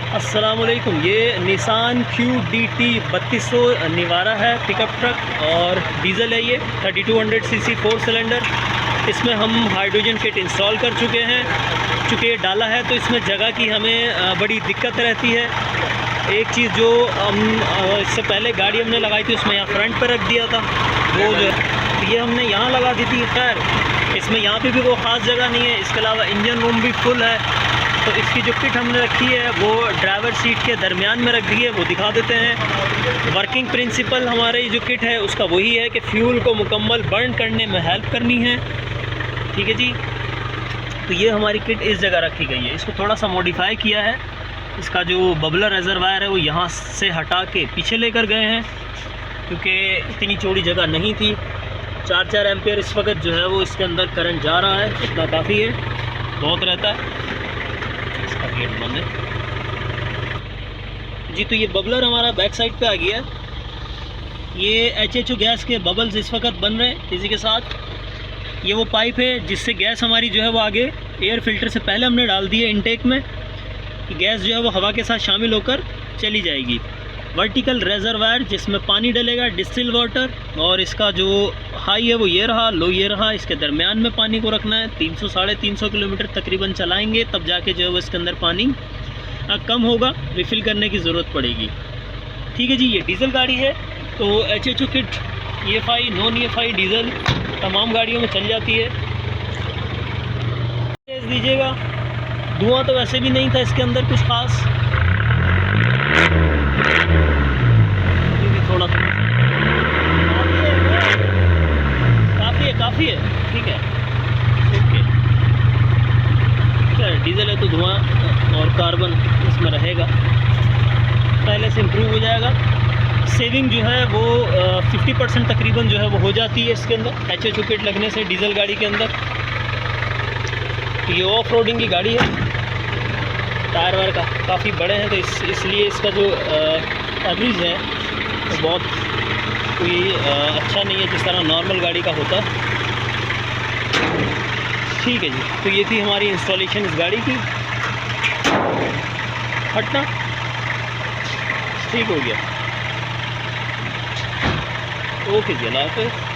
अस्सलामुअलैकुम। ये Nissan QDT 3200 निवारा है, पिकअप ट्रक और डीज़ल है। ये 3200 सीसी 4 सिलेंडर। इसमें हम हाइड्रोजन किट इंस्टॉल कर चुके हैं। चूँकि ये डाला है तो इसमें जगह की हमें बड़ी दिक्कत रहती है। एक चीज़ जो हम इससे पहले गाड़ी हमने लगाई थी उसमें यहाँ फ्रंट पर रख दिया था, वो जो ये हमने यहाँ लगा दी थी। खैर इसमें यहाँ पे भी वो ख़ास जगह नहीं है। इसके अलावा इंजन रूम भी फुल है। तो इसकी जो किट हमने रखी है वो ड्राइवर सीट के दरमियान में रख दी है, वो दिखा देते हैं। वर्किंग प्रिंसिपल हमारे जो किट है उसका वही है कि फ्यूल को मुकम्मल बर्न करने में हेल्प करनी है। ठीक है जी। तो ये हमारी किट इस जगह रखी गई है। इसको थोड़ा सा मॉडिफाई किया है। इसका जो बबलर रिजर्वायर है वो यहाँ से हटा के पीछे लेकर गए हैं, क्योंकि इतनी चौड़ी जगह नहीं थी। 4 एम्पियर इस वक्त जो है वो इसके अंदर करंट जा रहा है, इतना काफ़ी है, बहुत रहता है। इसका गेट बंद है जी। तो ये बबलर हमारा बैक साइड पे आ गया। ये HHO गैस के बबल्स इस वक्त बन रहे हैं इसी के साथ। ये वो पाइप है जिससे गैस हमारी जो है वो आगे एयर फिल्टर से पहले हमने डाल दी है इनटेक में, कि गैस जो है वो हवा के साथ शामिल होकर चली जाएगी। वर्टिकल रिजर्वायर जिसमें पानी डलेगा, डिस्टिल वाटर, और इसका जो हाई है वो ये रहा, लो ये रहा। इसके दरमियान में पानी को रखना है। 300-350 किलोमीटर तकरीबन चलाएंगे तब जाके जो है वो इसके अंदर पानी कम होगा, रिफ़िल करने की ज़रूरत पड़ेगी। ठीक है जी। ये डीज़ल गाड़ी है तो HHO kit EFI non EFI diesel तमाम गाड़ियों में चल जाती है। दीजिएगा। धुआं तो वैसे भी नहीं था इसके अंदर कुछ ख़ास, थोड़ा काफ़ी है। ठीक है, ओके। क्या डीज़ल है तो धुआं और कार्बन इसमें रहेगा, पहले से इम्प्रूव हो जाएगा। सेविंग जो है वो 50% तकरीबन जो है वो हो जाती है इसके अंदर HHO किट लगने से डीज़ल गाड़ी के अंदर। ये ऑफ रोडिंग की गाड़ी है। टायर वायर का काफ़ी बड़े हैं तो इसलिए इसका जो एवरेज है वो बहुत कोई अच्छा नहीं है जिस तरह नॉर्मल गाड़ी का होता है। ठीक है जी। तो ये थी हमारी इंस्टॉलेशन इस गाड़ी की। हटना ठीक हो गया। ओके जी, अल्लाह हाफ़िज़।